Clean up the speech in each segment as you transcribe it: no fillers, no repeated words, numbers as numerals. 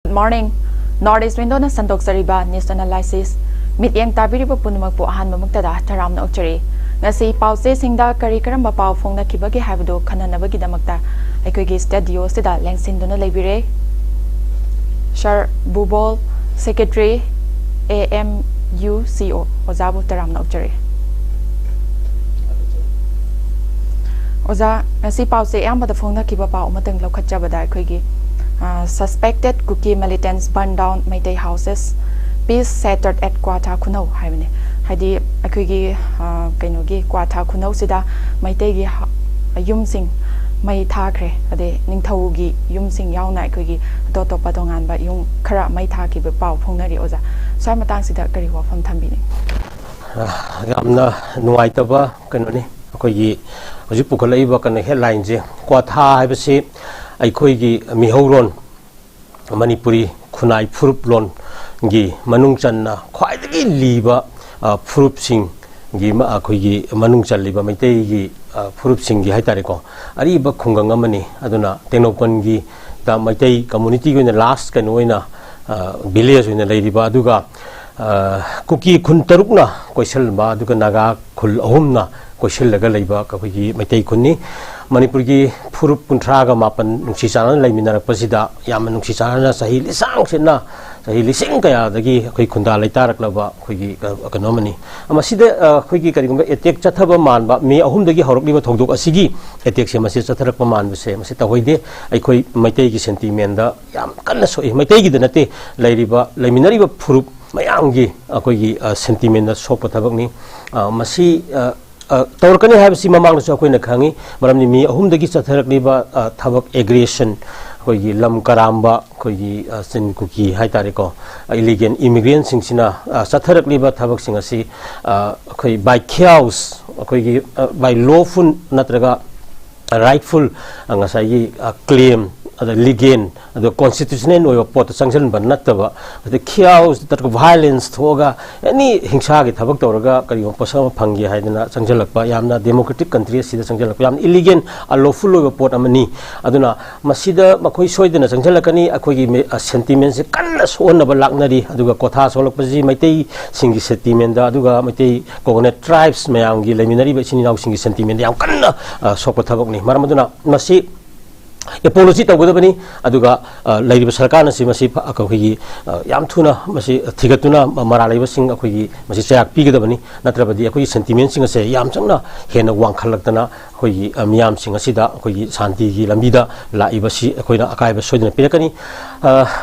Good morning. Northeast window na sandok sariba news analysis. Mityang tabiriba punmak po ahan mamagtada taram na ukchari. Ngasi pause singda kari karamba pau phong na kibagi habdo khananabagi damakta aikoigi studio sida lengsin dona leibire. Shar Bubol Secretary AMUCO Ozabu taram na ukchari. Oza ngasi pause ayambada phong na kiba pau matang lokhatjabada aikoigi suspected Kuki militants burned down Meitei houses. Peace shattered at Kwata Kunau. Haimene. Hadi Akuigi Kainogi Kwata Kunau Sida Meitei Yumsing Mai Takre Ade Ningtaugi Yumsing Yauna Kuigi Doto Padongan but Yung Kara Mai Taki Pau Ponari Oza. So I'm a taxi that Gary from Tambini. Gamna Nuaitaba Kanoni Kogi Zipukalaiba can headlines Kwata Habasi. Aikoigi Mihauron Manipuri Kunai Puruplon Gi Manungchan Quite Liba Purupsing Gima Akoigi Manungchan Liba Metegi Purupsing Haitarico Ariba Kungangamani Aduna Tenopangi the Matei community in the last Canoina village in the Lady Baduga Kuki Kuntarukna Koshel Baduga Naga Kul Omna Koshel Lagalaiba Kapi Matei Kuni Manipurgi Purup Puntraga Mapan Nuxisan Lamina Pasida Yaman Nuxisana Sahili Sangsina Sahili Sinkaya the Gi Kunda Laitara Klaba Kugi economy. Amasida Kugi Etek Chataba Man, but me a home the Horriba Togdo Asigi, Etek Masis Atarapaman, we say Masita Hoide, I quite Mategi sentimenta, Yam Kanaso, Mategi the Nate, Ladiba, Laminariba Purup, Mayangi, Akogi sentiment Sopatabani, Masi. Torkani have seen Mamang Soquina Kangi, Maramni me, whom the Gisa Therapniba Tabak aggression, Kogi Lam Karamba, Kogi Sin Kuki, Haitarico, illegal immigrants in Sina, Satarakliba Tabak Singasi, by chaos, by lawful Natraga, rightful, and as I claim. The Ligan, the constitutional or port sanction, but not the chaos, that violence, toga, any Hingsagi, Tabaktoraga, Posama Pangi, Haidana, Sanjalapa, Yamna, democratic countries, the Sanjalapam, illegal, a lawful port amani, Aduna, Masida, Makoi Soid, and Sanjalakani, Akogi sentiments, Kanas, one of a Lagnari, Aduga Kota, Solopazi, Mate, Singi sentiment, Aduga, Mate, Coconut tribes, Mayangi, Leminari, but Singi sentiment, Yakana, Sokotaboni, Maramaduna, Masi. Apology to Gudabani, Aduga, Lady Sarkana, Simasi, Akohi, Yamtuna, Masi, Tigatuna, Marala sing Akohi, Masiak Pigadabani, Natrabadi, Akohi sentiments, and say Yamsana, Hena one Kalakana, Hoi, Miam sing Asida, Hoi, Santi, Lambida, La Ibasi, Akoina Akaiba, Sodan Pirakani,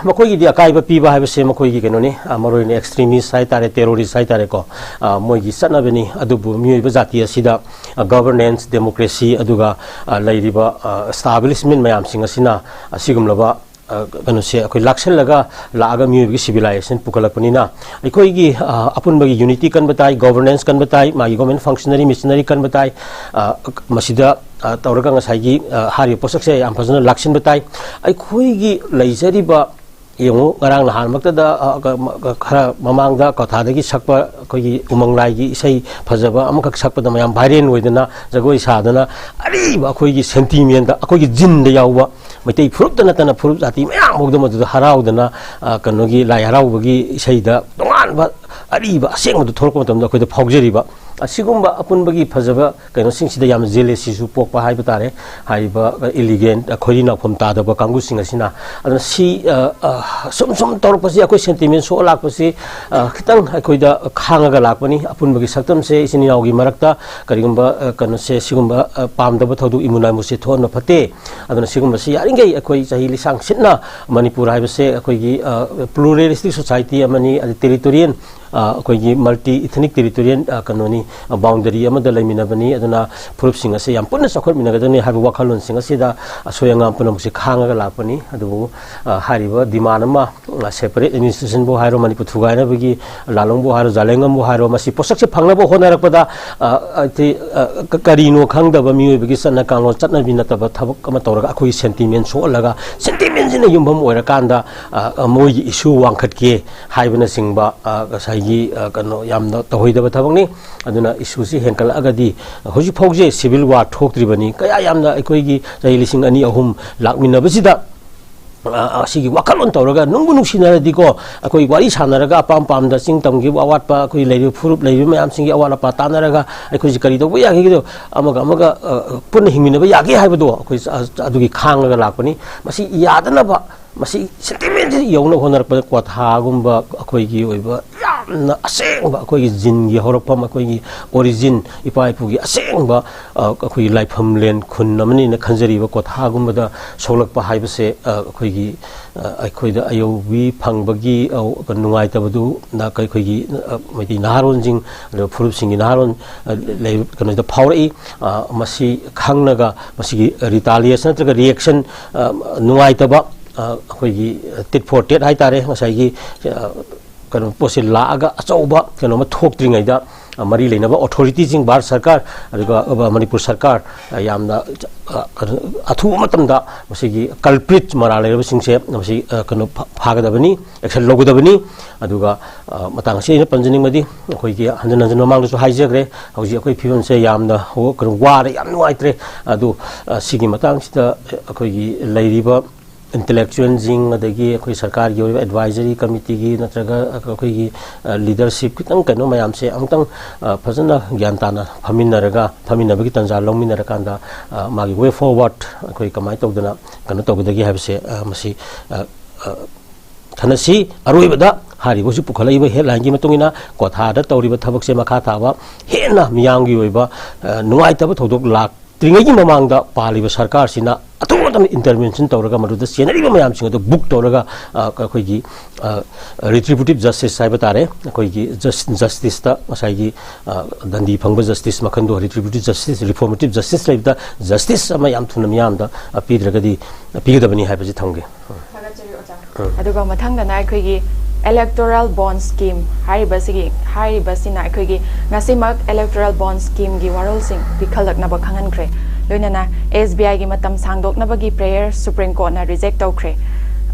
Makogi, the Akaiba Piba have a same Akohi Ganoni, Amarin extremist, Saitare, terrorist, Saitareco, Mogi Sanabani, Adubu, Mubazati, Asida, governance, democracy, Aduga, Ladiba, establishment. Am Singasina, a Sigumlava, Ganose, Laxen Laga, Laga Mu civilization, Pukalapanina, Ikoigi, Apunbagi unity can batai, governance can batai, my government functionary, missionary can batai, Masida, Tauragang Sagi, Harry Posakse, and personal Laxen batai, Ikoigi, Lazeriba. Yung ngarang nahan magtada mamangda kathadagi sakpa koi umanglai say phajaba amkak sakpa mayam bhairen oidana jagoi sadana ariba khoi gi sentiment akoi gi jin da yawa maitai furup dana tana furup jati mayam mogdama du haraudana kanogi lai haraubagi sayda dongan ba ariba aseng du thorko matamda khoi da phogjeriba Asigumba upon Bagi Pazava, Kanosing Sida Yam Zeles, Popa Hybatare, Hyba elegant, a corina from Tada, Bakangu Singasina, and see some torpasi, sentiments, so lacosi, Kitang, Akoida, Kangagalapani, upon Bagi Satum says in Yagi Marakta, Karigumba, Kanose, Sigumba, Pam the Batodu Imunamusi, Torno Pate, and the Sigumba Si, Aringa, Akoi Sahili Sang Sitna, Manipur Hibase, Akoigi, pluralistic society, Amani, the territorian. Multi-ethnic territorial kanoni boundary amada laiminabani aduna purup singa se yam punna sakhot minagadani habu wakhalon singa sida soyanga punam se khanga lapani adu hariba demand ma separate institution bo hairo mani puthugaina bagi lalong bo hairo jalengam bo hairo masi posak se phangna bo honarakpada ati karino khangda ba mi bagi sanna kanglo chatna binata ba thabak ama toraga akhoi sentiment so laga sentiment jina yumbam oira kanda moi issue wangkhat ke haibana singba Kano Yamna Tohida Batavani, Aduna Isusi Henkala Agadi, Hoji Pogje, Civil War Talk Tribani, Kayamna Equigi, Lising Ani Ahum, Lakmina Visida. ꯑꯁꯤꯒꯤ ꯋꯥꯈꯜꯂꯣꯟ ꯇꯧꯔꯒ ꯅꯨꯡꯕꯨ ꯅꯨꯡꯁꯤꯅꯔꯗꯤꯀꯣ ꯑꯩꯈꯣꯏ ꯋꯥꯔꯤ ꯁꯥꯟꯅꯔꯒ ꯑꯄꯥꯝ ꯄꯥꯝꯗ ꯆꯤꯡ ꯇꯝꯒꯤ ꯑꯋꯥꯠꯄ ꯑꯩꯈꯣꯏ ꯂꯩꯔꯤꯕ ꯐꯨꯔꯨꯞ ꯂꯩꯔꯤꯕ ꯃꯌꯥꯝꯁꯤꯡꯒꯤ ꯑꯋꯥꯠ ꯑꯄꯥ ꯇꯥꯟꯅꯔꯒ ꯑꯩꯈꯣꯏꯁꯤ ꯀꯔꯤ ꯇꯧꯕ ꯌꯥꯒꯦꯗꯣ ꯑꯃꯒ ꯄꯨꯟꯅ ꯍꯤꯡꯃꯤꯟꯅꯕ ꯌꯥꯒꯦ ꯍꯥꯏꯕꯗꯣ ꯑꯩꯈꯣꯏ ꯑꯗꯨꯒꯤ ꯈꯥꯡꯂꯒ ꯂꯥꯛꯄꯅꯤ ꯃꯁꯤ ꯌꯥꯗꯅꯕ ꯃꯁꯤ ꯁꯦꯟꯇꯤꯃꯦꯟꯁꯤ ꯌꯧꯅ ꯍꯣꯠꯅꯔꯛꯄꯗ ꯀ꯭ꯋꯥꯊꯥꯒꯨꯝꯕ ꯑꯩꯈꯣꯏꯒꯤ ꯑꯣꯏꯕ ꯌꯥꯝꯅ ꯑꯁꯦꯡꯕ ꯑꯩꯈꯣꯏꯒꯤ ꯖꯤꯟꯒꯤ ꯍꯧꯔꯛꯐꯝ ꯑꯩꯈꯣꯏꯒꯤ ꯑꯣꯔꯤꯖꯤꯟ ꯏꯄꯥ ꯏꯄꯨꯒꯤ ꯑꯁꯦꯡꯕ ꯑꯩꯈꯣꯏꯒꯤ ꯂꯥꯏꯐꯝꯂꯦꯟ ꯈꯨꯟ ꯑꯃꯅꯤꯅ ꯈꯟꯖꯔꯤꯕ ꯀ꯭ꯋꯥꯊꯥꯒꯨꯝꯕꯗ ꯁꯣꯛꯂꯛꯄ ꯍꯥꯏꯕꯁꯦ ꯑꯩꯈꯣꯏꯒꯤ ꯑꯩꯈꯣꯏꯗ ꯑꯌꯧꯕꯤ ꯐꯪꯕꯒꯤ ꯅꯨꯡꯉꯥꯏꯇꯕꯗꯨꯅ ꯑꯩꯈꯣꯏꯒꯤ ꯃꯩꯇꯩ ꯅꯍꯥꯔꯣꯟꯁꯤꯡ ꯑꯗꯨꯒ ꯐꯨꯔꯨꯞꯁꯤꯡꯒꯤ ꯅꯍꯥꯔꯣꯟ ꯀꯩꯅꯣꯗ ꯐꯥꯎꯔꯛꯏ ꯃꯁꯤ ꯈꯪꯅꯒ ꯃꯁꯤꯒꯤ ꯔꯤꯇꯥꯂꯤꯌꯦꯁꯟ ꯅꯠꯇ꯭ꯔꯒ ꯔꯤꯑꯦꯛꯁꯟ ꯅꯨꯡꯉꯥꯏꯇꯕ ꯑꯩꯈꯣꯏꯒꯤ ꯇꯤꯠ ꯐꯣꯔ ꯇꯦꯠ ꯍꯥꯏꯇꯥꯔꯦ ꯉꯁꯥꯏꯒꯤ ꯀꯩꯅꯣ ꯄꯣꯠꯁꯦ ꯂꯥꯛꯑꯒ ꯑꯆꯧꯕ ꯀꯩꯅꯣꯃ ꯊꯣꯛꯇ꯭ꯔꯤꯉꯩꯗ ꯃꯔꯤ ꯂꯩꯅꯕ ꯑꯣꯊꯣꯔꯤꯇꯤꯁꯤꯡ ꯚꯥꯔꯠ ꯁꯔꯀꯥꯔ ꯑꯗꯨꯒ ꯃꯅꯤꯄꯨꯔ ꯁꯔꯀꯥꯔ ꯌꯥꯝꯅ ꯑꯊꯨꯕ ꯃꯇꯝꯗ ꯃꯁꯤꯒꯤ ꯀꯜꯄ꯭ꯔꯤꯠ ꯃꯔꯥ ꯂꯩꯔꯕꯁꯤꯡꯁꯦ ꯃꯁꯤ ꯀꯩꯅꯣ ꯐꯥꯒꯗꯕꯅꯤ ꯑꯦꯛꯁꯟ ꯂꯧꯒꯗꯕꯅꯤ ꯑꯗꯨꯒ ꯃꯇꯥꯡ ꯑꯁꯤ ꯑꯩꯅ ꯄꯟꯖꯅꯤꯡꯕꯗꯤ ꯑꯩꯈꯣꯏꯒꯤ ꯍꯟꯖꯤꯟ ꯍꯟꯖꯤꯟ ꯃꯃꯥꯡꯗꯁꯨ ꯍꯥꯏꯖꯈ꯭ꯔꯦ ꯍꯧꯖꯤꯛ ꯑꯩꯈꯣꯏ ꯐꯤꯕꯝꯁꯦ ꯌꯥꯝꯅ ꯀꯩꯅꯣ ꯋꯥꯔꯦ ꯌꯥꯝ ꯅꯨꯡꯉꯥꯏꯇ꯭ꯔꯦ ꯑꯗꯨ ꯁꯤꯒꯤ ꯃꯇꯥꯡꯁꯤꯗ ꯑꯩꯈꯣꯏꯒꯤ ꯂꯩꯔꯤꯕ intellectualsing adagi akhoi sarkar gi advisory committee gi natraga akhoi gi leadership kitang kano mayam se amtang phajana gyan tana phaminna bagi tanja longminara kanda magi way forward akhoi kamai tawdana kano tawdagi habse masi thanasi aroibada hari bosu pukhalaiba headline gi matungina kotha da tawriba thabak se makha thaba hena miyang gi oiba nungai taba thodok lak tringai gi mamang da paliba sarkar sina atong intervention tawraga maruda senari mayam singa book tawraga akhoi gi retributive justice sai batare akhoi gi justice ta masai gi dandi phangba justice makhando retributive justice reformative justice laibda justice ama yam thuna miyam da apidragadi apigdabani haibaji thamge aduga mathangdana akhoi gi electoral bond scheme haribasina akhoi gi ngasimak electoral bond scheme gi warol sing pikhalakna ba khangan khre loinana SBI gi matam sangdokna bagi prayer Supreme Court na reject tawkhre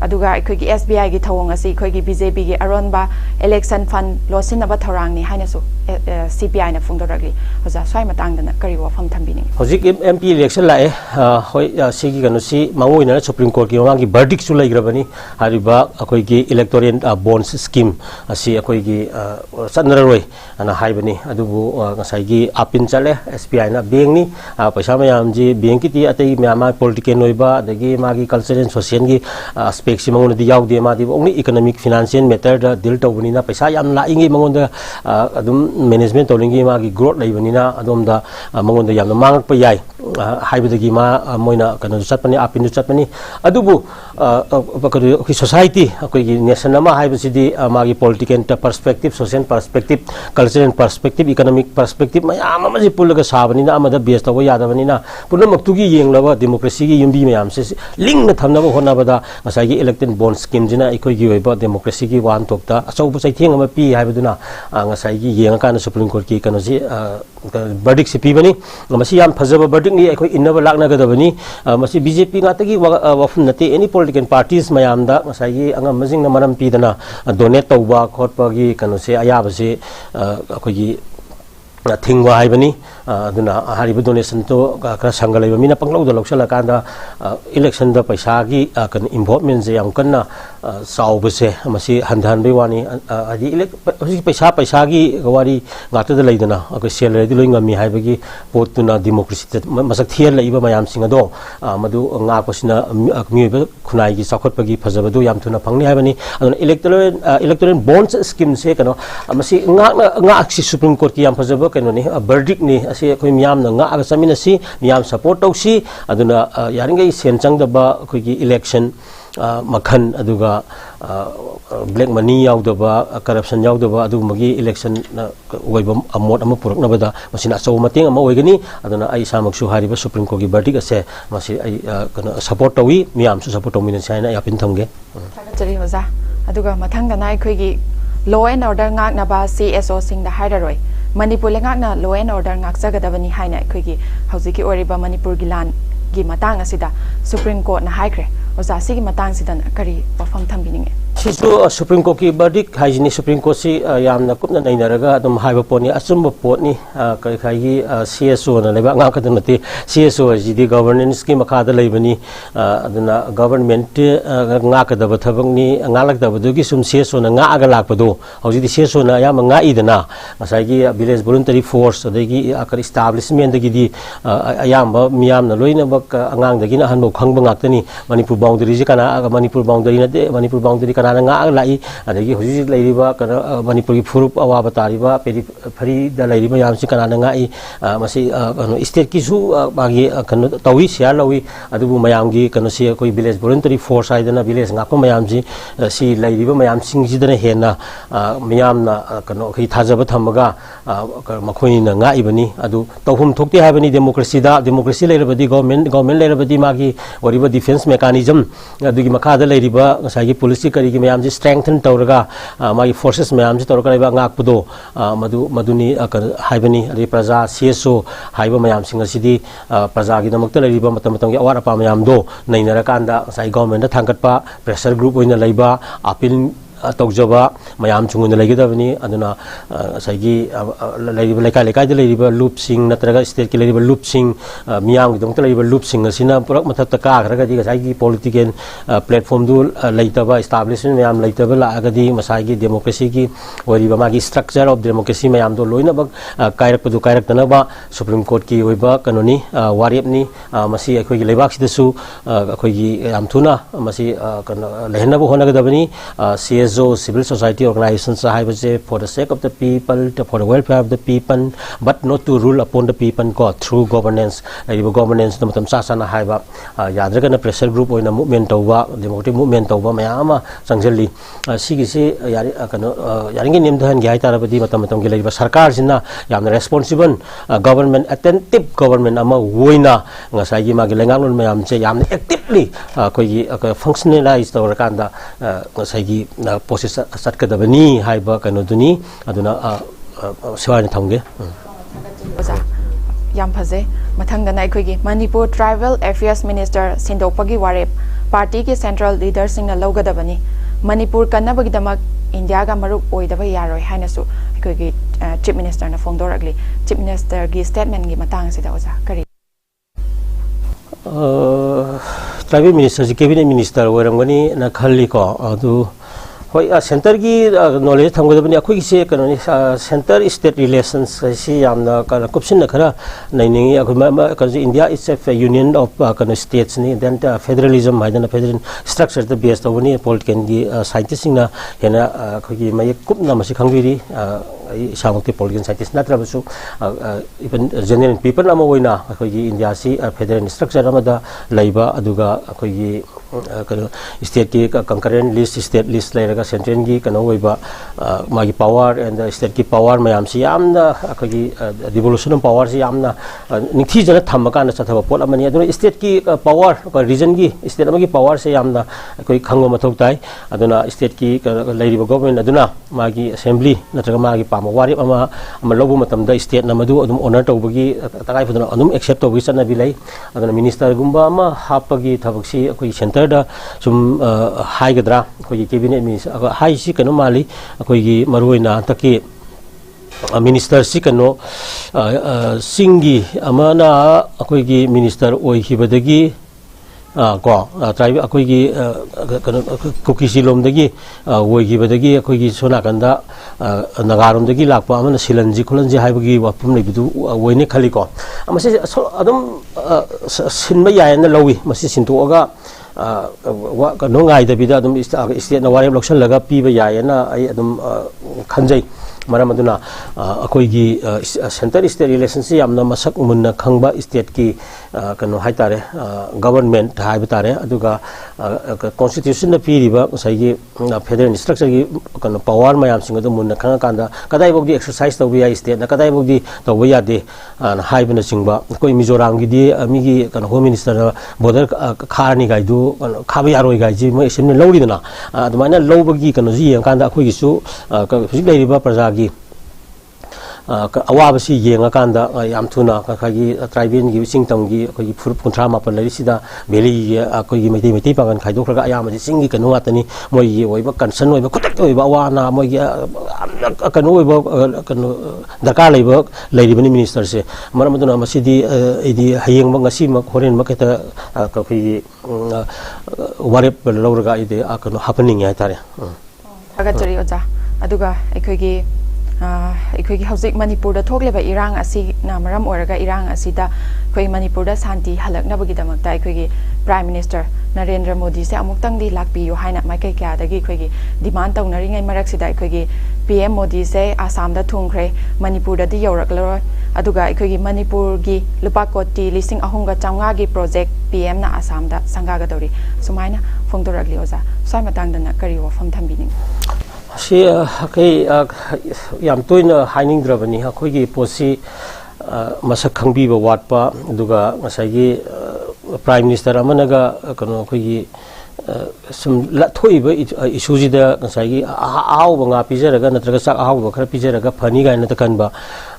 aduga akhoi gi SBI gi thawong asi akhoi gi BJP gi aronba election fund losinaba thorang ni haina su CPI na phungdoragli hoja swai matangdana kari wafam thambini hojik MP election lae hoi sigi ganu si mangoina Supreme Court gi wangi verdict su laigrabani hariba akhoi gi electoral bonds scheme asi akhoi gi sanaroi ana haibani adubu ngasai gi apin chale SBI na bank ni paisa mayam ji bank ki ti atai myama political noiba adagi magi cultural and social gi aspect si mangon di yaw de ma di only economic financial matter da deal tawbani na paisa yam la ingi mangon da adum management tawlingi magi growth laibani na adom da mangon da yam mangak pa yai haibadagi ma moina kanu chatpani apin chatpani adubu society akoi gi nation ama haibasi di magi political perspective social perspective cultural perspective economic perspective mayam ama ji pulaga sabani na amada base tawo yadabani na punamak tugi yenglaba democracy gi yumbi mayam se link na thamnaba honabada ngasai gi elected bond scheme jina ikoi gi oiba democracy gi wan tokta achaubu chaitheng ama pi haibaduna ngasai gi yenga kana Supreme Court ki kanu ji verdict si pibani masi yam phajaba verdict ni ikoi innaba lakna gadabani masi BJP ngatagi wafun nate any political parties mayam da ngasai gi anga majing na maram pidana donate tawba khotpa gi kanu se ayaba se akoi gi thingwa haibani aduna hariba donation to kra sangal laiba mina panglau da loksala kanda election da paisa gi kan involvement je yam kanna sauba se masi handhan be wani adi paisa gi wari ngata da laidana akoi salary di loinga mi haiba gi potuna democracy masak thier laiba mayam singa do madu nga pasina mi be khunai gi sakhot pagi phajaba do yam thuna phangni haibani aduna electoral bonds scheme se kano masi nga si Supreme Court ki yam phajaba kano ni verdict ni ase khoi miyam na nga aga samina si miyam support tausi aduna yaringai sen changdaba khoi gi election makhan aduga black money yaudaba corruption yaudaba adu magi election oiba amot ama purakna bada masina chaw mateng ama oigani aduna ai samaksu hariba Supreme Court gi verdict ase masi ai kana support tawi miyam su support tawmin saina yapin thamge chari hoza aduga mathang dana khoi gi law and order ngak na ba CSO sing da hairaroi Manipur lengak na law and order ngak jagadabani haina khoi gi haujiki oriba Manipur gi lan gi matang asida Supreme Court na haikre oza sigi matang sidan kari wafam thambininge masisu Supreme Court ki verdict haijini Supreme Court si yamna kupna nainaraga adum haiba poni asumba potni kai CSO na leba nga kadunati CSO jidi governance ki makada leibani aduna government nga kadaba thabangni ngalak dabadugi sum CSO na nga aga lakpado hojidi CSO na yam nga idana ngasai village voluntary force adagi akar establishment dagi di ayamba miyam na loina bak angang dagi na hanbo khangba ngaktani Manipur boundary ji kana Manipur boundary na de Manipur boundary kana nga lai adagi hoji leiriba kana Manipur ki furup awaba tariba peri phari da leiriba yam si kana nga I masi state ki su bagi kana tawi sia lawi adubu mayam gi kana si koi village voluntary force aidana village ngako mayam ji si leiriba mayam sing ji dana hena mayam na kana khi thajaba thamaga makhoi na nga ibani adu tawhum thokti habani democracy leirabadi government leirabadi magi wariba defense mechanism adugi makada leiriba ngasai police kari gi mayam ji strengthen tawraga magi forces mayam ji tawraga leba ngakpudo maduni haibani adi praja CSO haiba mayam sing asidi praja gi damakta leiriba matam gi awara pa mayam do nainara kanda ngasai government da thangkatpa pressure group oina leiba appeal tawjaba mayam chungun leigidabani aduna saigi leiriba lekai de leiriba loop sing natraga state ki leiriba loop sing miyam gi dongta leiriba loop sing asina purak mathatta ka kharaga di saigi political platform du leitaba establishment mayam leitaba la agadi masaigi democracy ki wariba magi structure of democracy mayam do loina bak kairak padu kairak tanaba Supreme Court ki oiba kanoni warip ni masi akhoi gi leibak sidasu akhoi gi yam thuna masi lehna bu honagadabani CSO civil society organizations for the sake of the people, for the welfare of the people, but not to rule upon the people through governance. Governance na matam sasana haiba yadraga na pressure group oina movement tawba democratic movement tawba mayama sangjali sigi se yari kano yaringi nimdahan gi haitarabadi matam gi leiba sarkar sina yamna responsible government attentive government ama woina ngasai gi magi lengangun mayam che yamna actively koi functionalize tawrakanda ngasai gi process satkadabani haiba kanoduni aduna siwani thamge yam phaje mathangda na akhoi Manipur Tribal Affairs Minister Sindopagi Warep party ki central leaders sing na logadabani Manipur kanabagi damak India ga marup oidaba yaroi hainasu akhoi chief minister na phongdoragli chief minister gi statement gi matang sida oja kari tribal minister cabinet minister warangani na khalli ko adu hoi center ki knowledge thamgadabani akhoi se kanoni center state relations si yamna kana kupsin na khara nainingi akhoi India is a union of kana states ni then federalism haidana federal structure the based ovani political gi scientists na hena akhoi gi mai kupna masi khangwiri samukti political scientist natrabasu even general people ama oina akhoi gi India si federal structure amada laiba aduga akhoi gi state ki concurrent list state list lairaga central gi kana oiba magi power and the state ki power mayam si amna akhagi devolution of power si amna nikthi jana thamaka na chathaba pot amani aduna state ki power region gi state amagi power se amna koi khango mathok tai aduna state ki lairiba government aduna magi assembly natraga magi pama wari ama lobu matam da state na madu adum honor tawbagi takai phuduna adum accept tawbi chana bilai aduna minister gumba ama hapagi thabaksi koi center da sum high gadra koi cabinet minister high si kano mali koi gi maruina taki minister si kano singi amana koi gi minister oi hibadagi ko tribe akoi gi kuki silom dagi oi hibadagi akoi gi sona kanda nagarom dagi lakpa amana silanji khulanji haibagi wapum leibidu oine khali ko amase adum sinma yaena lowi masi sintoga no ngai da bida adum state na warem loction laga piba yaena ai adum khanjai maram aduna akoi gi center state relationship amna masak munna khangba state ki kano haitare government haibitare aduga constitution na piriba sai gi federal structure gi kano power mayam sing adu munna khanga kanda kadai bogdi exercise tawbi ya state na kadai bogdi tawbi ya de haibna singba koi mizoram gi di ami gi kano home minister border kharni gai du khabi yaroi gai ji mo simne lawri dana adumana lawbagi kano ji yang kanda akoi gi su hujik leiriba praja अवाबसी येंगाकांदा याम थुना खागी tribal की सिंगतमगी अखोगी फुरुप कुंथ्रा मापन लरिसिदा भेली अखोगी मैते मैते पागन खाइदोखरगा अयामजी सिंगी कनो आतनी मोई ओइबा concern ओइबा खुतक ओइबा Awana मोई कनो ओइबा कनो दरकार लेबा लेरिबनी मिनिस्टर से मरम मदुना मसिदी इदी हयेंग मंगसी मक होरेन मकेता अखोगी वारेप लौरगा इदे कनो हापनिंग हाइतारे थागतरी ओजा अदुगा अखोगी अखोगी हौजिक मणिपुर थोक्लेबा इरांग असि ना मरम ओरगा इरांग असिदा अखोई मणिपुर शांति हलकनबगीदमक्ता अखोगी प्राइम मिनिस्टर नरेंद्र मोदी से अमुक्तंगदी लाकपियो हाइना माइकै क्यादगी अखोगी डिमांड तौनरिङै मरक्सिदा अखोगी पीएम मोदी से आसाम दा थुंग्रे मणिपुर दी यौरकलरोय अदुगा अखोगी मणिपुर की लुपा कोटी 3,350 की प्रोजेक्ट पीएम ना आसाम दा संगागदौरी सुमाइना फोंदोरगली ओजा स्वाइ मतंगदना करी वफम थंबिनिंग से कई याम तोइन हाइनिंग्रबनी अखोगी पोसी मसक खंगबीब वाटपा दुगा ngसाई प्राइम मिनिस्टर अमनगा कनो अखोगी सम लथोइब इशूजिदा ngसाई आव बंगा पिजरगा नत्रगा सा आव खर पिजरगा फनी गायना तकनबा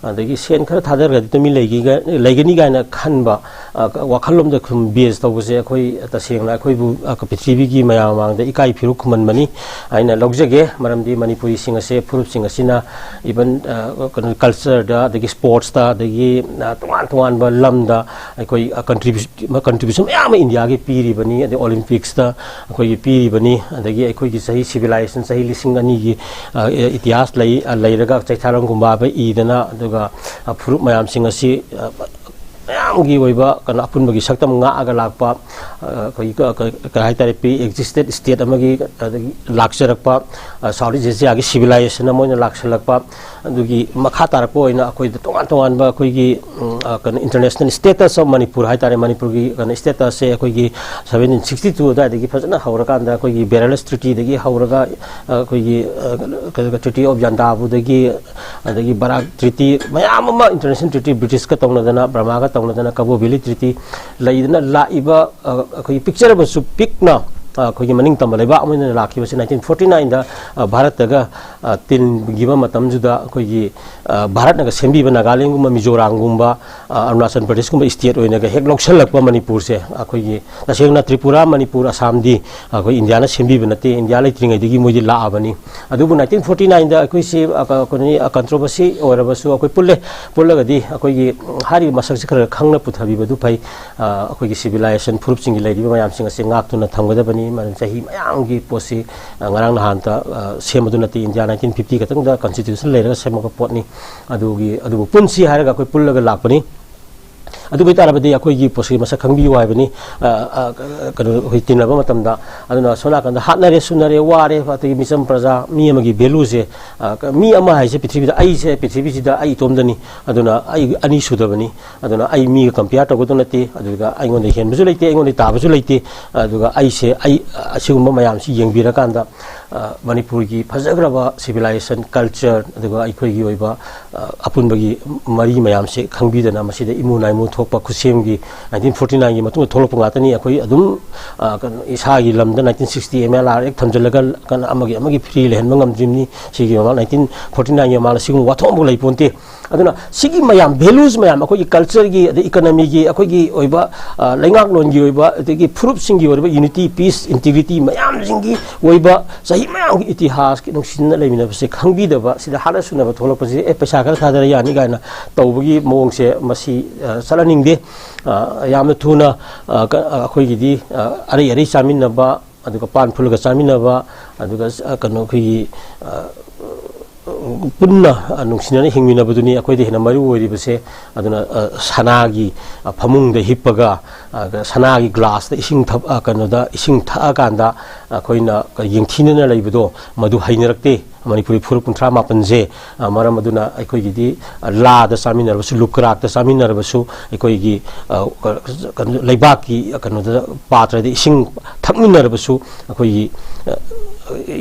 अदगी सेन खर थादरगा तमी लेगनी गायना खनबा वाखलम द खुम बेस तौबसे अखोई तसेंगना अखोइबु पृथ्वी की मयामांग द इकाई फिरु खुमनमनी आइना लौजगे मरमदी मणिपुरी सिंगसे फुरुप सिंगसिना इवन कल्चर दा अदगी स्पोर्ट्स दा अदगी तोवान तोवान ब लमदा अखोई कंट्रीब्यूशन मयाम इंडिया की पीरिबनी अदे ओलंपिक्स दा अखोई पीरिबनी अदगी अखोई की सही सिविलाइजेशन सही लिसिंग अनी की इतिहास लैरगा चैथारंगुंबा ब ईदना अदुगा फुरुप मयाम सिंगसी मयामगी ओइबा कन अपुनबगी सक्तम ngaga lakpa kai tare pre existed state amagi lakcharakpa South Asia gi civilization amoina lakchalakpa adugi makha tarpo oina akoi tongan tongan ba akoi gi kan international status of Manipur hai tare Manipur gi kan status se akoi gi 1762 da gi phajana haurakan da akoi gi Berlin Treaty da gi hauraga akoi gi Treaty of Yandabu da gi adagi Barak Treaty mayam ma international treaty British ka tongnadana Brahma ka tongnadana Cabo Verde Treaty laidana laiba akoi picture ba su pikna अखोगी मनिंग तम लेबा अमन lucky बसे 1949 दा भारत गा तिन गिबा मतम जुदा अखोगी भारत नगा सेंबीबा नागालैंड गुम मिजोराम गुम्बा अरुणाचल प्रदेश गुम स्टेट ओइना गा हेक लोक्सलकपा मणिपुर से अखोगी तसेंगना त्रिपुरा मणिपुर असम दी अखोई इंडिया ना सेंबीबा नते इंडिया लेत्रिङै दिगी मोदि लाआबनी अदुबु 1949 दा अखोई से अखोनी कंट्रोवर्सी ओरबसु अखोई पुल्लगदी अखोगी हारि मसक खर खंगना पुथाबिबदु फै अखोगी सिविलाइजेशन फुरुप सिंगी लेरिबा मयाम सिंग से ngaktuna thamgadabani man chahi mayam gi posi ngarang nahan ta semadu nati India 1950 katang da constitution lera semaka potni adugi punsi haraga koi pullaga lakpani adu bitarabadi akoi gi posi masa khangbi waibani kanu hitinaba matamda aduna sona kan hatnare sunare ware fati misam praja mi amagi value je mi ama haise prithvi da ai se prithvi sida ai tomdani aduna ai ani sudabani aduna ai mi compare to godunati aduga ai ngon de hen buju leite ai ngon ta buju leite aduga ai se ai asigumba mayam si yengbira kanda Manipur की फजग्रबा civilisation culture अदुगा अखोई की ओइबा अपुनबगी मरी मयाम से खंगबीदना मसिदा इमु नाइमु थोपा खुसेम की 1949 की मतु थोलप ngaतनी अखोई अदुम इसा की लमदा 1960 MLR एक थमजलगा कन अमगी फ्री लेहन मंगमद्रिमनी सिगी मा 1949 की माला सिगु वाथोंबु लेपोंते अदुना सिगी मयाम वैल्यूज मयाम अखोई कल्चर की इकोनॉमी की अखोई की ओइबा लैंगाक लोन की ओइबा अदगी प्रूफ सिंगी ओइबा यूनिटी पीस इंटीग्रिटी मयाम सिंगी ओइबा सही मयाम इतिहास की नुसिन लेमिनबसे खंगबीदबा सिदा हाला सुनबा थोलपसे ए पैसा खर थादर यानी गायना तौबगी मोंगसे मसी सलानिंगदे यामना थुना अखोईगिदी अरे चामिनबा अदुगा पान फुलगा चामिनबा अदुगा कनो खिगी पुन्ना नुसिनने हिंगमिनबदुनी अखोइदे हेना मरु ओइरिबसे अदुना सनागी फमुंगदे हिप्पगा सनागी ग्लास दा इसिंग थप कनोदा इसिंग था कांदा अखोइना यंगथिनना लैबदो मदु हाइनरक्ते मणिपुरी फुरुप 19 जे मरम अदुना अखोइगिदी लादा चामिनरबसु लुकराक दा चामिनरबसु अखोइगी लैबाकी कनोदा पात्रदे इसिंग थकमिनरबसु अखोइगी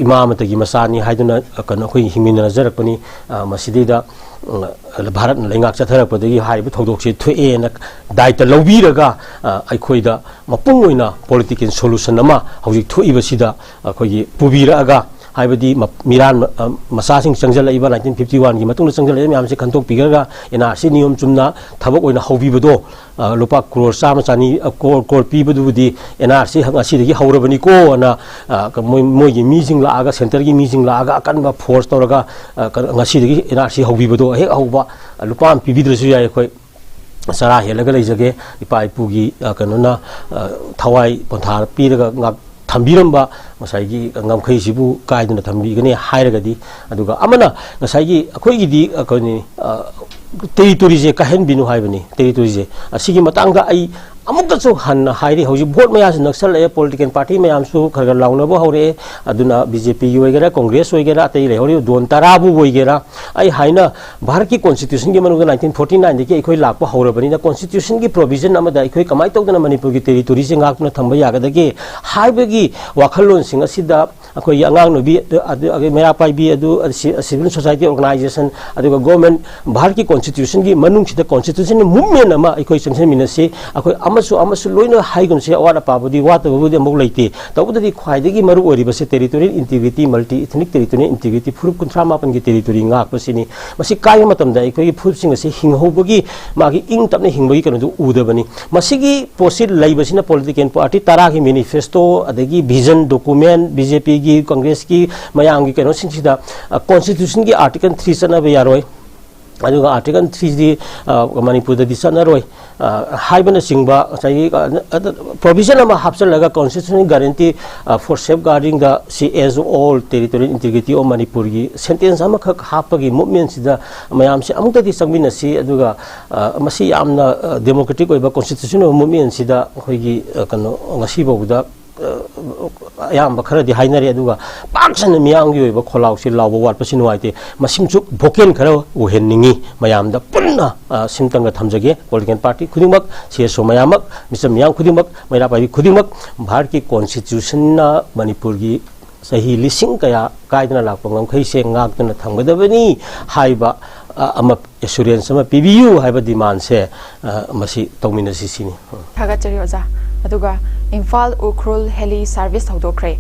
इमामतगी मसानी हाइदुना कनो अखोइ हिंगमिनजरकपनी मसिदिदा भारत लेंगाक चथरपदगी हाइबु थौदोकसे थुएना दायित्व लौबीरगा अखोइदा मपुंग ओइना पॉलिटिकल सोल्यूशन अमा हौजिक थुइबसिदा अखोइगी पुबीरागा हाइबदी मिरान मसासिंग चंगजलइबा 1951 की मतुंग चंगजलइ म्याम से खंतोक पिगरगा एनआरसी नियम चुमना थबक ओइना हौबिबदो लुपा करोड़ चाम चानी करोड़ पीबदुबुदी एनआरसी ngasi हौरबनी को ना मोई मीजिंग लागा सेंटर की मीजिंग लागा अकनबा फोर्स तौरगा ngasi एनआरसी हौबिबदो हे हौबा लुपा पीबिद्रसु याय खोय सरा हेलगा लेजगे इपा इपुगी कनोना थवाई पंथा पीरगा थंबीरंबा ngसाइगी ngamkhaiसिबु कायदना थंबीगने हायरगदी अदुगा अमना ngसाइगी अखोइगिदी अकोनी टेरिटोरी जे कहन बिनु हाइबनी टेरिटोरी जे असिगी मतंगा आई अमुकसु हन हाइरि हौजि भोट मयास नक्सल ए political party मयामसु Kharga लाउनबो हौरे अदुना BJP होइगेरा Congress होइगेरा अतै लेहौरि दोन तराबु होइगेरा आई हाइना भारत की कॉन्स्टिट्यूशन की मनुगा 1949 देखि अखोइ लाकपो हौरबनी ना कॉन्स्टिट्यूशन की प्रोविजन अमदा अखोइ कमाइ तौदना मणिपुर की टेरिटोरी से गाकना थंबा यागदगे हाइबगी वाखलोन सिंग असिदा अखोइ अंगांग नबी अगे मेरा पाइबी अदु सिविल सोसाइटी ऑर्गेनाइजेशन अदुगा गवर्नमेंट भारत की कॉन्स्टिट्यूशन की मनुंग सिदा कॉन्स्टिट्यूशन मूवमेंट अमा अखोइ संसन मिनसे अखोइ लोइना हाइगुनसे अवाद पाबुदी वातबुदी अमुक लेते तबुदि ख्वाइदगी मरु ओरिबसे territorial integrity multi ethnic territorial integrity फुरुप 19 की territory ngaakpasini masi kai matamda ikoi फुरुपसिंग से हिंगहोबगी मागी इंग तपने हिंगबगी कनो उदबनी मसिगी पोसिट लैबसिना पॉलिटिकल पार्टी तारा की मैनिफेस्टो अदगी विजन डॉक्यूमेंट बीजेपी की कांग्रेस की मयांगी कनो सिंसिदा कॉन्स्टिट्यूशन की आर्टिकल 3 सनबे यारोय अदुगा आर्टिकल 3 दी मणिपुर दी सनरोय हाइबना सिंगबा चाहि प्रोविजन अमा हापचलगा constitutional guarantee for safeguarding the सी एज all territorial integrity of Manipur की सेंटेंस अमा खक हापगी मूवमेंट सिदा मयाम से अमुक्तदी संगमिनसी अदुगा मसी यामना डेमोक्रेटिक ओइबा कॉन्स्टिट्यूशनल मूवमेंट सिदा खोइगी कनो ngasi बौदा याम खरदी हाइनरे अदुगा पाक्सन मियांगी ओइबा खोलाउसी लावबो वाटपसि नुवाइते मसिमचु भोकेन खर उहेननिंगी मयामदा पुन्ना सिमतंग थमजगे पॉलिटिकल पार्टी खुदिमक सीएसओ मयामक मिस्टर मियांग खुदिमक मैरा पाइबी खुदिमक भारत की कॉन्स्टिट्यूशन ना मणिपुर की सही लिसिंग कया कायदना लापो ngamkhaise ngakduna thanggadabani haiba ama assurance ama pbu haiba demand se masi tawminasi sini thagachari oja aduga Imphal Ukhrul Heli Service Hangdokre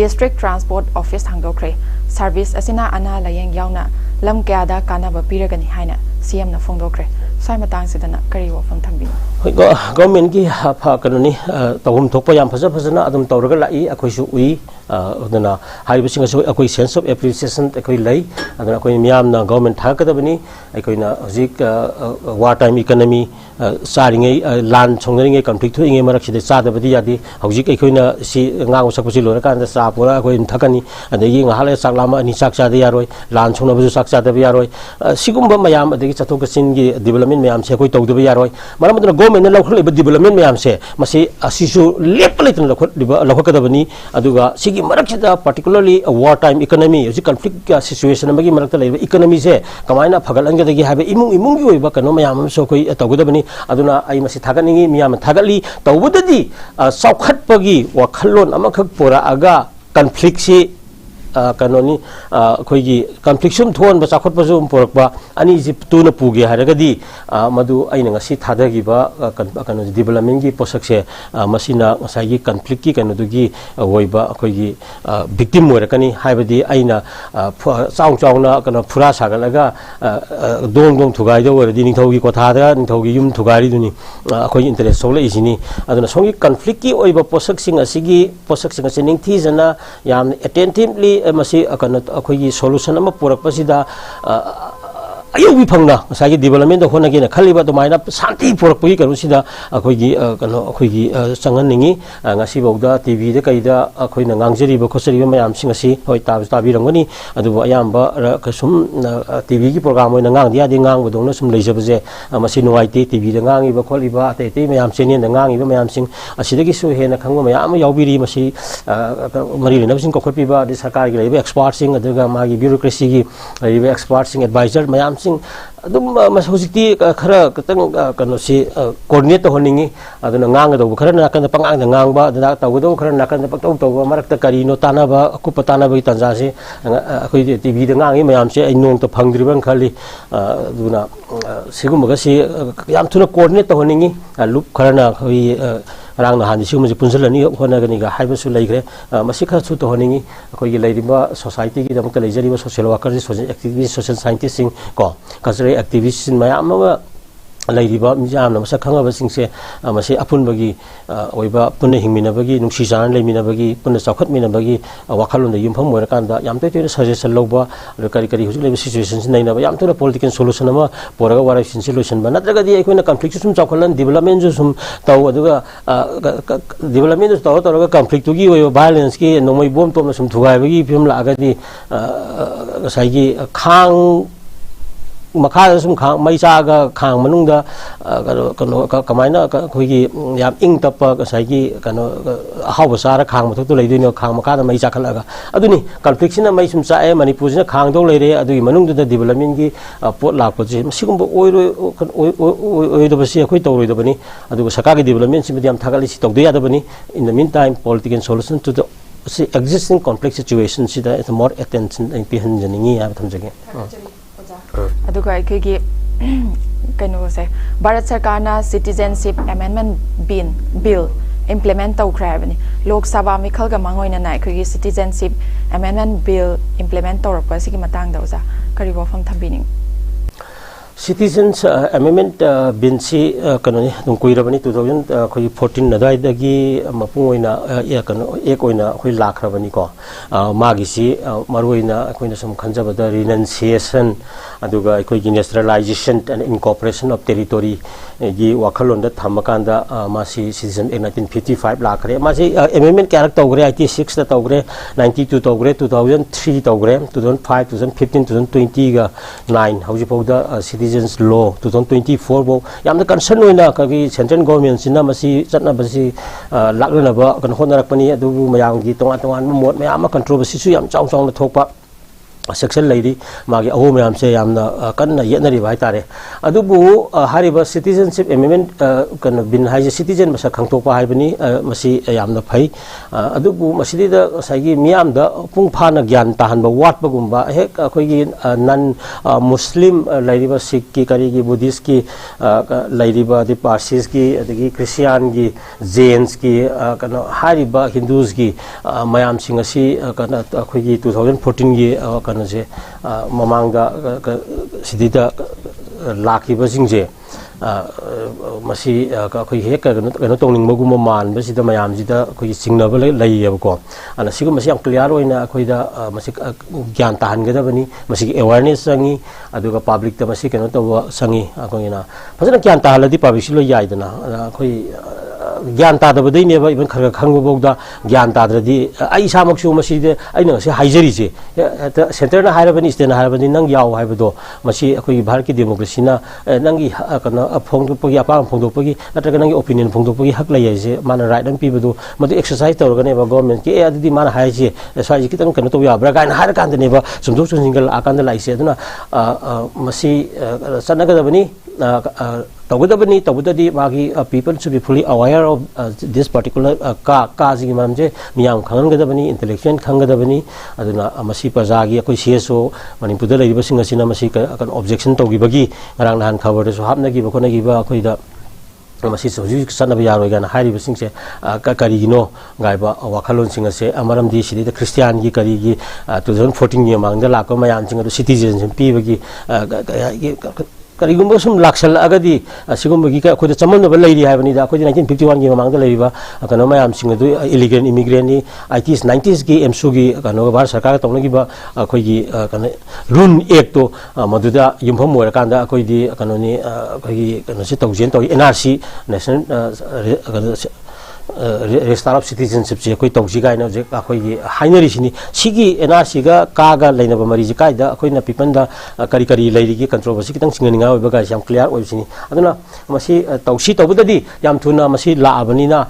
District Transport Office Hangdokre Service asina ana layeng yauna lam kyada kanaba piragani haina CM na phongdokre sai matang sidana kari wafam thambi government ki pha kanoni tawum thokpa yam phaja phajana adum tawraga lai akhoi su ui aduna haiba singa su akhoi sense of appreciation akhoi lai aduna akhoi miyam na government thakadabani akhoi na hojik war time economy saringai lan chongringai conflict thuingai marak sida chadabadi yadi hojik akhoi na si ngang sakpusi lora kan da sa pura akhoi thakani adagi ngahale saklama ani sak chada yaroi lan chongna bu sak chada yaroi sigumba mayam adagi chathok sin gi development mayam se akhoi tawdaba yaroi maram aduna government na lakhul development mayam se masi asisu lepalitan lakhakadabani aduga sigi marak sida particularly war time economy hojik conflict situation amagi marakta leba economy se kamaina phagalanga dagi haba imung gi oiba kano mayam so koi tawgadabani aduna ai masi thaganingi miyam thagali tawbudadi saukhatpagi wakhalon amakhak pora aga conflict si kanoni khoigi conflict sum thon ba chakhot ba zum porakba ani ji tuna puge haragadi madu aina ngasi thadagi ba kanoni development gi posak se masina ngasai gi conflict ki kanu dugi hoiba khoigi victim morakani haibadi aina chaung na kana phura sagalaga dong thugai da waradi ningthogi kotha da ningthogi yum thugai duni khoi interest sole isini aduna songi conflict ki oiba posak sing asigi posak sing ase ningthi jana yam attentively masi akana akhoi solution ama purak pasida ayu phangna ngasai development da hona gena khaliba to maina santi purak pui kanu sida akhoi gi kano akhoi gi changan ningi ngasi bauda tv da kaida akhoi na ngangjeri ba khosari ba mayam sing asi hoi tabi rangani adu ayamba kasum tv gi program hoina ngang dia de ngang bodong na sum leijabaje masi nuai te tv da ngangi ba kholiba te mayam cheni da ngangi ba mayam sing asidagi su hena khangba mayam yaubiri masi mari na sing kokhpi ba de sarkar gi leiba expert sing adaga magi bureaucracy gi leiba expert sing advisor mayam sing adum mas hojikti khara katang kano si coordinate honingi aduna ngang do khara na kan pangang da ngang ba da taw do khara na kan paktaw taw marak ta kari no tana ba akupa tana ba tanza se akhoi tv da ngangi mayam se ai nong to phangdri bang khali aduna sigum ga si yam thuna coordinate honingi loop khara na khoi rang na han sigu punjalani honagani ga haibasu leigre masika chu to honingi akoi gi leiriba society gi damta leijariba social worker social activist social scientist sing ko cultural activist mayam ma leiriba mijam na masa khanga basing se mase apun bagi oiba punna hingmina bagi nungsi jan leimina bagi punna chakhat mina bagi wakhalon da yumpham moira kanda yam te te suggestion loba kari kari hujuk lebi situation sin naina yam te political solution ama poraga wara sin solution ba natraga di aikoina conflict sum chakhalan development ju sum taw aduga development ju taw taw conflict gi oiba violence ki nomoi bom tom sum thugai bagi film la aga di sai gi khang makha sum khang mai cha ga khang manung da kamaina khoi gi yam ing tap ka sai gi kano hawa sara khang mathuk to leidino khang makha da mai cha khala ga aduni conflict na mai sum cha e manipur na khang do leire adui manung da development gi pot lak pot ji sigum oi do basi khoi to roi do bani adu saka gi development sim diam thagali si tok do ya da bani in the meantime political solution to the existing conflict situation si da more attention in pihan janingi ya thamjage aduga aikogi kaino se Bharat Sarkar na citizenship amendment bill implement tawkhrabani Lok Sabha mi khalga mangoina na aikogi citizenship amendment bill implement tawrapa sigi matang da uza kari wafam thambining Citizens Amendment Bill si kanoni dung kuirabani 2014 nadai dagi mapungoina kano ekoina khoi lakhrabani ko magi si maruina koina sum khanjabada renunciation aduga khoi nationalization and incorporation of territory gi wakhalon da thamakanda masi citizen in 1955 lakhre masi amendment karak tawgre 86 da tawgre 92 tawgre 2003 tawgre 2005 2015 2020 ga 9 hauji powda Citizens Law 2024 bo yamna concern oina kagi central government sina masi chatna basi laklana ba kan honarakpani adu mayang gi tonga tonga mot mayam controversy su yam chong chong na thokpa section lady magi aho mayam se yamna kanna yenari bai tare adubu hariba citizenship amendment kan bin haje citizen masa khangtokpa haibani masi yamna phai adubu masidi da sagi miyam da pungphana gyan tahan ba wat ba gumba he khoi gi nan muslim lariba sikh ki kari gi buddhist ki lariba di parsis ki adigi christian gi jains ki kana hariba hindus gi mayam singasi kana khoi gi 2014 gi je mamangda sidida laki basingje masi khoi he ka no tongning magum man basida mayam jida khoi singnaba laiya ko ana sigu masi am clear oina khoi da masi gyan tahan gada bani masi awareness sangi aduga public ta masi keno to sangi akoina phajana gyan tahaladi public lo yaidana khoi gyan ta da badai ne ba ibn khar khang bogda gyan ta dradi ai samak su masi de ai na se haijari je center na hairabani state na hairabani nang yaw haibado masi akoi bharat ki democracy na nangi kana phongdopagi apang phongdopagi natraga nangi opinion phongdopagi hak lai je mana right an pibadu madu exercise tawrgane ba government ki adidi mana hai je sai kitang kana to ya bra gain har kan ne ba sumdok single akan lai se aduna masi sanaga bani tawudabani tawudadi magi people should be fully aware of this particular kazi mamje miyam khangadabani intellectual khangadabani aduna masi pajagi akoi CSO manipur lai basing asina masi kan objection tawgibagi ngarang nahan khabar so hapnagi ba khonagi ba khoi da masi soju sanaba yaroi gan hari basing se kari gino gaiba wakhalon singa se amaram di sidi christian gi kari gi 2014 gi mangda lakko mayam singa citizenship pi bagi karigumba sum laksal agadi sigumba gi ka khoda chamon ba leiri ha bani da khodi 1951 gi mamang da leiri ba kano mayam singa du illegal immigrant ni 80s 90s gi emsu gi kano Bharat Sarkar tongna gi ba khoi gi kana run act to maduda yumpham moira kanda khoi di kano ni khoi gi kano si tawjen to NRC national restart of citizenship je koi tawji ga na je khoi gi hainari sini sigi NRC ga kaga leina ba mari je kai da khoi na pipan da kari kari leiri gi controversy kitang singaninga oi ba ga yam clear oi sini aduna masi tawsi tawbudadi yam thuna masi la abani na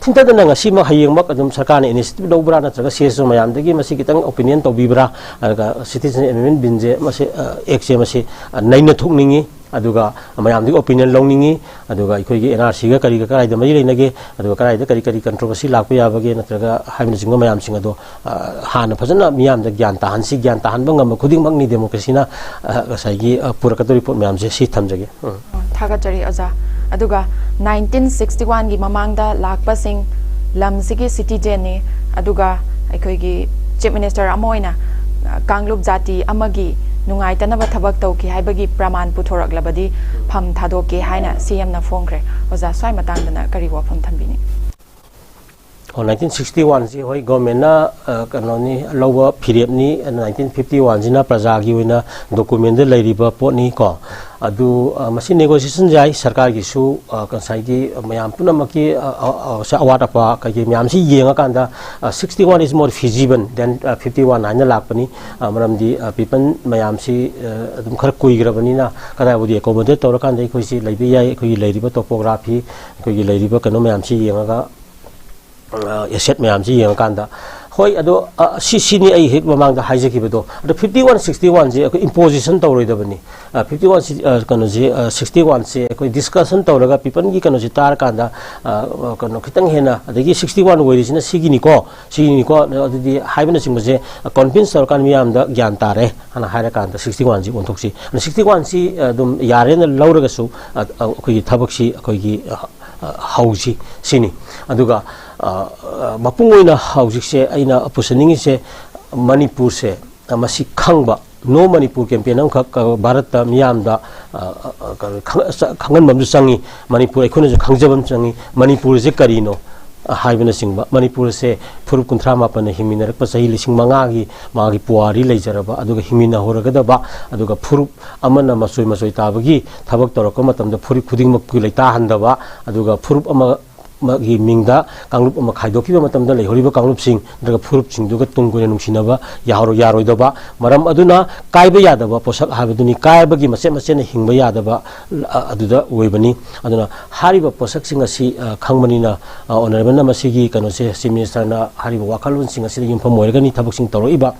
thinta da nga si ma hayeng mak adum sarkar ne initiative do bra na traga CSO mayam dagi masi kitang opinion to bibra ga citizen amendment binje masi ekse masi naina thukningi aduga mayam di opinion longningi aduga ikoi gi NRC ga kari ga karai da mai leinage aduga karai da kari kari controversy lakpa ya bage natraga haimna jinga mayam singa do hana phajana miyam da gyan tahan si gyan tahan bangam khuding makni democracy na sai gi purakatori pot mayam je si thamjage thaga jari aja aduga 1961 gi mamangda lakpasing lamsigi citizen ni aduga aikoigi chief minister amoina kanglup jati amagi nungai tanaba thabak tauki haibagi praman puthorak labadi pham thadoke haina cm na phongkre oza swai matangdana kari wafam thanbini 1961 ji hoi government na kanoni lowa period ni 1951 jina praja gi wina document de leiriba pot ni ko adu masi negotiation jai sarkar gi su kansai gi mayam punamaki sa award apa ka gi myam si yenga kanda 61 is more feasible than 51 na lakpani maram di people mayam si adum khar kui grabani na kada budi accommodate tor kan dai khoi si leibi yai khoi leiriba topography khoi gi leiriba kano mayam si yenga ga asset mayam si yenga kanda hoi ado ni ai hik mamang da haije ki bedo ado 51 61 je ko imposition tawroi da bani 51 kano je 61 se ko discussion tawraga people gi kano je tar kanda kano khitang hena adagi 61 woi sina sigi ni ko adi haibna sing je convince sarkar miyam da gyan tare ana haira kanda 61 ji onthok si 61 si dum yare na lauraga su ko gi thabak si ko gi hauji sini aduga mapungoi na hauji se aina pusaningi se manipur se masi khangba no manipur campaign am khak bharat ta miyam da khangan mamju sangi manipur ekhona ju khangjabam sangi manipur je karino haibna singba manipur se furup kunthra mapana himinar pa sahi lising manga gi puari leijaraba aduga himina horaga ba aduga furup amana masoi tabagi thabak toraka matam da furup khuding mak ku leita handaba aduga furup ama magi mingda kanglup ama khaidoki ba matam da leihoriba kanglup sing daga furup sing duga tungkune nungsinaba yaroi daba maram aduna kaiba yadaba posak habaduni kaiba gi mase na hingba yadaba aduda oibani aduna hariba posak sing asi khangmani na honorable na masigi kano se chief minister na hariba wakalun sing asi yumpham moirgani thabak sing toroiba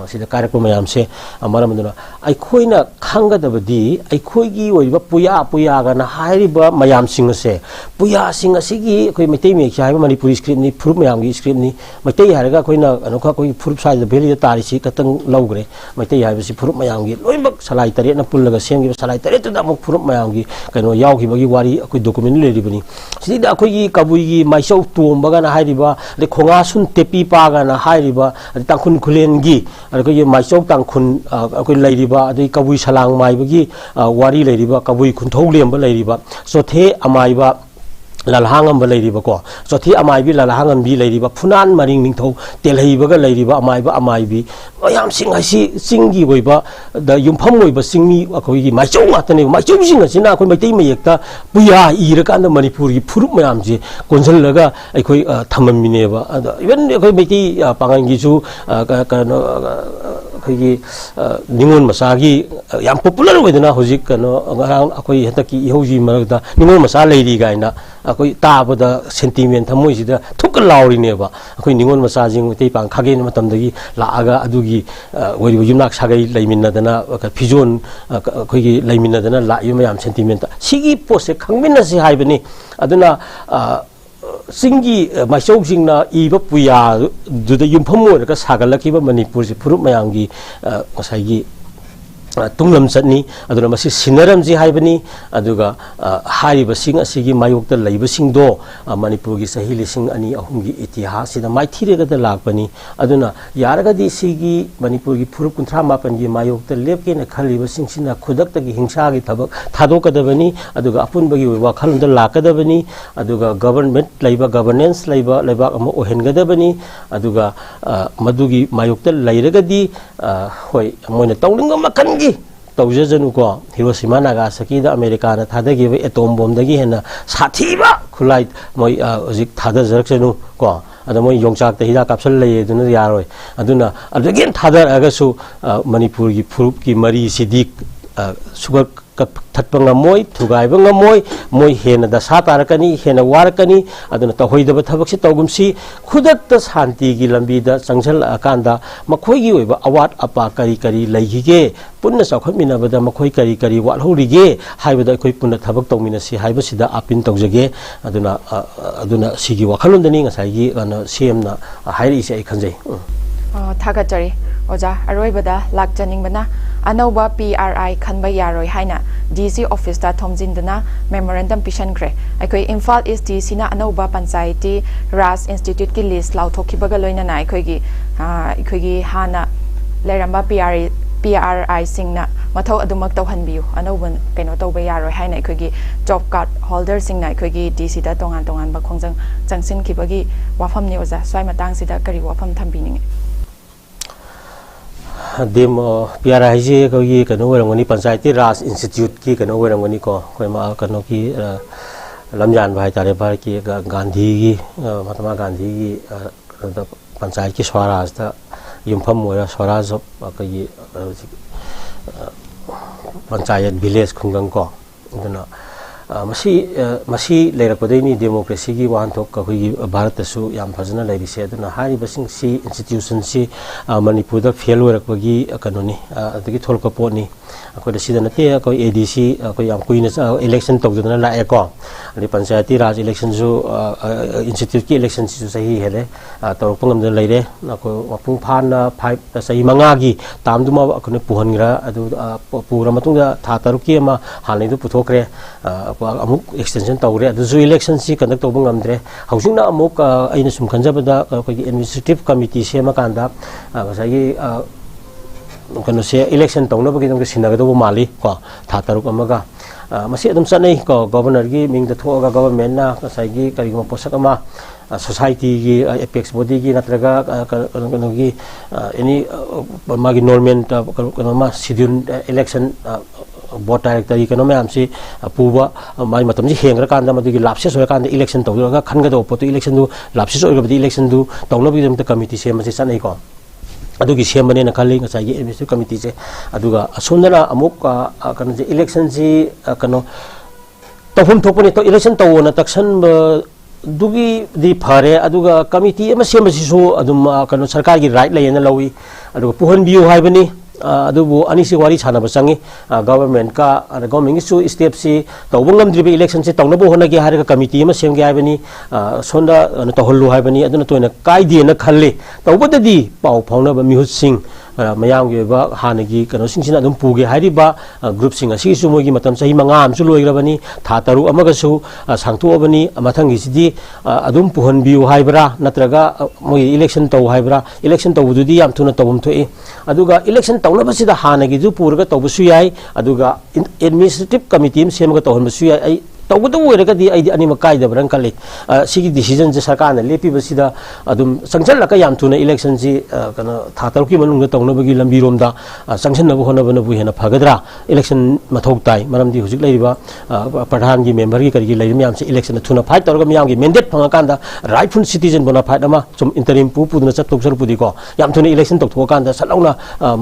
sida karakpa mayam se maram aduna ai khoina khangadabadi ai khoigi oiba puya ga na hariba mayam sing se puya sing asigi koi metai me khai manipuri script ni furup mayam gi script ni metai haraga koina anoka koi furup sai da beli tari si katang logre metai ha si furup mayam gi loimak salai tare na pullaga semgi salai tare tu da muk furup mayam gi kaino yaw gi bagi wari koi document le ribani sidi da koi gi kabui gi maisau tuom baga na hariba le khonga sun tepi pa ga na hariba tangkhun khulen gi koi maisau tangkhun koi leiriba adai kabui salang mai bagi wari leiriba kabui khunthau lemba leiriba so the amaiba lalhangam leiriba ko sothi amaibi lalhangam bi leiriba phunan maring ningthau telheibaga leiriba amaibi mayam sing asi singi boiba da yumpham boiba singni akoi gi maichau ngatane maichau sing asina akoi maitai mayekta puya ira kanda manipur gi phurup mayam ji konjal laga akoi thamamine ba even akoi maitai pangan gi su kano khigi ningon masagi yam popular wedna hojik kano ngarang akoi hetaki ihoji maragda ningon masa leiri gaina akoi tabada sentiment thamoi sida thuk lauri ne ba akoi ningon masa jing tei pang khage matam dagi laaga adugi wori yumnak sagai leiminna dana fijon akoi gi leiminna dana la yum yam sentiment sigi pose khangminna si haibani aduna singi maisau jingna iba puya duda yumpham moraga sagalaki ba manipur si furup mayamgi ngasai tunglam chani aduna masi sinaram ji haibani aduga hariba sing asigi mayokta leiba sing do manipur gi sahi lising ani ahum gi itihas sida mai thirega da lakpani aduna yaraga di sigi manipur gi furup kunthra mapan gi mayokta lepke na khaliba sing sina khudak ta gi hingsa gi thabak thadokadabani aduga apun bagi wakhal da lakadabani aduga government leiba governance leiba ama ohengadabani aduga madugi mayokta leiraga di hoi moina tawlinga makan gi tawjajanu ko Hiroshima Nagasaki da America na thadagi atom bomb dagi hena sathiba khulai moi ojik thada jarakchanu ko ada moi yongchak ta hida kapsal lei duna yaroi aduna again thada agasu manipur gi furup gi mari sidik sugar thatpanga moi thugaibanga moi hena da sa tarakani hena warakani aduna tahoidaba thabak si tawgumsi khudak ta shanti gi lambi da changsal akanda makhoi gi oiba awat apa kari leigige punna sakhmina bada makhoi kari walhorige haibada khoi punna thabak tawmina si haiba sida apin tawjage aduna sigi wakhalon dani ngasai gi CM na hairi se ai khanjai thagachari oja aroibada lakjaning bana अनौबा PRI खनबा यारोय हाइना DC office ता थोमजिनदना memorandum पिशनख्रे अखोई Imphal east DC ना अनौबा पंचायती राज institute की list लाउथोखिबगा लोइनना अखोई हाना लेरंबा PRI सिंगना मथौ अदुमक तौहनबियु अनौबन कइनो तौबा यारोय हाइना अखोई job card holder सिंगना अखोई DC दा तोंगान तोंगान बा खोंजंग जंगसिनखिबगी वाफमनि ओजा स्वाइ मतांगसिदा करी वाफम थंबिनिंगे डेमो PRI जी कोई कनो वरंगनी पंचायती राज इंस्टीट्यूट की कनो वरंगनी को कोई मा कनो की लमजान भाई तारे बार की गांधी की महात्मा गांधी की पंचायत की स्वराज था युम्फम हुआ स्वराज कोई पंचायत विलेज खुंगंग को इतना मसी लेरपदनी डेमोक्रेसी की वाहनथोक अखोई भारत सु याम फजना लेरिसे अदुना हारिबसिंग सी इंस्टीट्यूशन सी मणिपुर फेल होरकपगी कनोनी अदगी थोलक पोनी अखोई सिदा नते अखोई ADC अखोई याम कुइना इलेक्शन तौदना लाएको अनि पंचायती राज इलेक्शन जो इंस्टीट्यूट की इलेक्शन सु सही हेले तौरपंगम लेरे अखो वपुंग फाना 5 सही मंगागी तामदुमा अखोने पुहनग्रा अदु पुरा मतुंगा था तरुकी अमा हालैदु पुथोक्रे अमुक एक्सटेंशन तौरे अदुजु इलेक्शन सी कंडक्ट तौबं नमद्रे हौसिंगना अमुक अइना सुम खंजबदा कोई एडमिनिस्ट्रेटिव कमिटी सेमा कांदा गसाई कनो से इलेक्शन तौनबगी दंग सिनगदबो माली को था तरुक अमगा मसी अदम चनै को गवर्नर की मिंग थोगा गवर्नमेंट ना गसाई करिगो पोसक अमा सोसाइटी की एपेक्स बॉडी की नत्रगा कनो की एनी मागी नॉर्मल कनो मा शेड्यूल इलेक्शन बोर्ड डायरेक्टर कनो मैम से पुबा माई मतम जी हेंग्र कांदा मदुगी लाप्सेस होय कांदा इलेक्शन तौरगा खनगदो पोतो इलेक्शन दु लाप्सेस होयगबदी इलेक्शन दु तौनबगी दम कमिटी से मसे चनै को अदुगी सेमने न खाली ngसाई एडमिनिस्ट्रेटिव कमिटी से अदुगा असुंदना अमुक कनो जे इलेक्शन जी कनो तफुम थोपने तो इलेक्शन तौना तक्सन दुगी दी फरे अदुगा कमिटी एम सेमसिसु अदुम कनो सरकार की राइट लेना लवी अदुगा पुहन बियु हाइबनी अदुबु अनिसि वारी छाना बसंगी गवर्नमेंट का गवर्नमेंट सु स्टेप से तौबंगम द्रिबे इलेक्शन से तौनबो होनगे हारगा कमिटी एम सेमगे हाइबनी सोंदा तौहल्लु हाइबनी अदुना तोयना काइदे न खल्ले तौबददी पाउ फाउनबा मिहुत सिंह मयांगी हानगी कनो सिंसिना अदुम पुगे हारिबा ग्रुप सिंग असिसु मोगी मतम सही मंगा आमसु लोइग्रबनी था तरु अमगसु सांगथोबनी मथंगी सिदी अदुम पुहन बियु हाइबरा नत्रगा मोगी इलेक्शन तौ हाइबरा इलेक्शन तौबुदुदी याम थुना तौबम थोई अदुगा इलेक्शन तौनबसिदा हानगी जु पुरगा तौबसु याई अदुगा एडमिनिस्ट्रेटिव कमिटी एम सेमगा तौहनबसु याई तौबदु ओइरगदी आइदी अनिम काइदबरन कले सिगी डिसीजन जे सरकार ने लेपिबसिदा अदुम संचलका याम थुना इलेक्शन जी कनो थातरकी मनुंग तौनबगी लंबी रोमदा संचनबो होनबनबु हेना फगदरा इलेक्शन मथौक ताई मरमदी हुजिक लेरिबा प्रधान की मेंबर की करिगी लेरि म्याम से इलेक्शन थुना फाइट तौरगा म्याम की मैंडेट फंगाकांदा राइटफुल सिटीजन बोना फाइट अमा सुम इंटरिम पुदुना चतोक सरपुदी को याम थुना इलेक्शन तौथोकांदा सलौना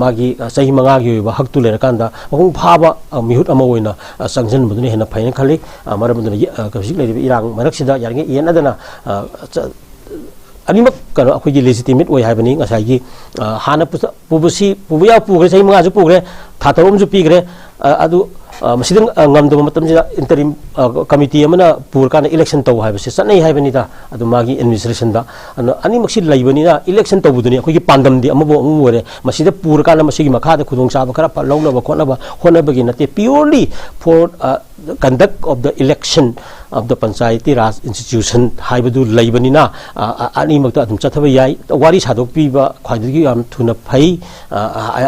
मागी सही मंगागी होइबा हकतु लेरकांदा मखुं फाबा मिहुत अमा ओइना संजन बदुने हेना फाइन खली मरमदुना कबिक लेरिबा इरांग मरक्सिदा यारगे येनदना अनिमक कनो अखोगी लेजिटिमेट ओइ हाइबनी ngसाई हाना पुबुसी पुबया पुग्रे सही मंगा जु पुग्रे थातरम जु पिग्रे अदु मसिदं ngamdom matam jida interim committee amana purkana election taw haibase sanai haibani da adu magi administration da ani maksi laibani na election taw buduni akogi pandam di amabo amore masida purkana masigi makha da khudong sa khara launa ba khona ba hona bagi nate purely for conduct of the election of the panchayati raj institution haibadu laibani na ani makta adum chathaba yai wari sadok pi ba khwaidigi am thuna phai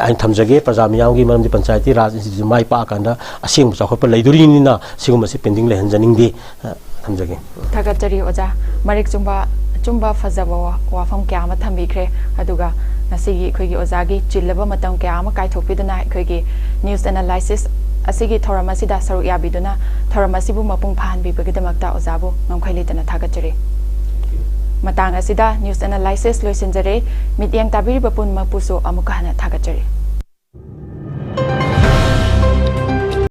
ai thamjage prajamiyam gi maram di panchayati raj institution mai pa kanda asing chakhopa leiduri na sigum se pending le hanjaning di thamjage thagachari oja marik chumba fazaba wafam kya ma thambikre aduga nasigi khoigi oja gi chillaba matam kya ma kai thopiduna khoigi news analysis asigi thoramasida saru yabiduna thoramasibu mapung phan bi bagadamakta ojabu ngamkhailitana thagachari matang asida news analysis loisinjare mityang tabiri bapun mapuso amukana thagachari